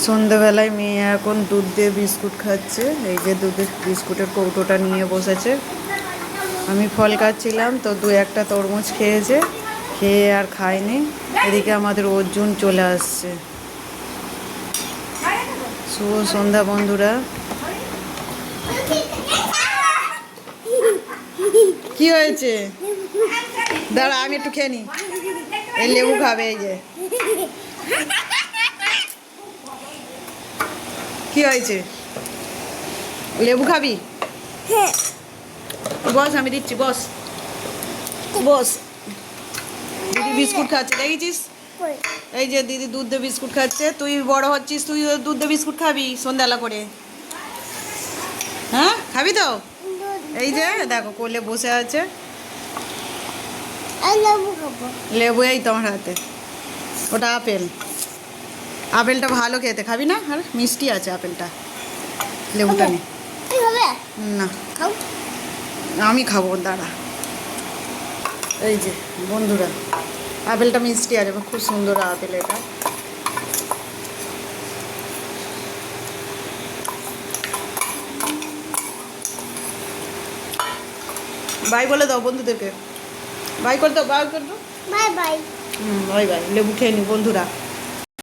সন্ধ্যেবেলায় মেয়ে এখন দুধ দিয়ে বিস্কুট খাচ্ছে। এই যে দুধের বিস্কুটের কৌটোটা নিয়ে বসেছে। আমি ফল খাচ্ছিলাম তো দু একটা তরমুজ খেয়েছে, খেয়ে আর খায়নি। এদিকে আমাদের অর্জুন চলে আসছে। শুভ সন্ধ্যা বন্ধুরা। কি হয়েছে? দাঁড়া আমি একটু খেয়ে নিই। এই লেবু খাবে। এই যে কি হয়েছে? লেবু খাবি? বস, আমি দিচ্ছি, বস বস। দিদি বিস্কুট খাচ্ছে, দেখেছিস? এই যে দিদি দুধ দিয়ে বিস্কুট খাচ্ছে। তুই বড় হচ্ছিস, তুই দুধ দিয়ে বিস্কুট খাবি সন্ধ্যাবেলা করে? হ্যাঁ খাবি তো? এই যে দেখো কোলে বসে আছে। লেবু এই তোমার হাতে। ওটা আপেল। আপেলটা ভালো খেতে, খাবি না? আর মিষ্টি আছে আপেলটা। লেবুটা নেই না, আমি খাবো, দাঁড়া। এই যে বন্ধুরা, আপেলটা মিষ্টি আছে, খুব সুন্দর আপেল এটা। বাই বলে দাও বন্ধুদেরকে। বাই করে দাও, বাই করে দাও। Bye bye. Bye bye. লেবু খেয়ে নি বন্ধুরা।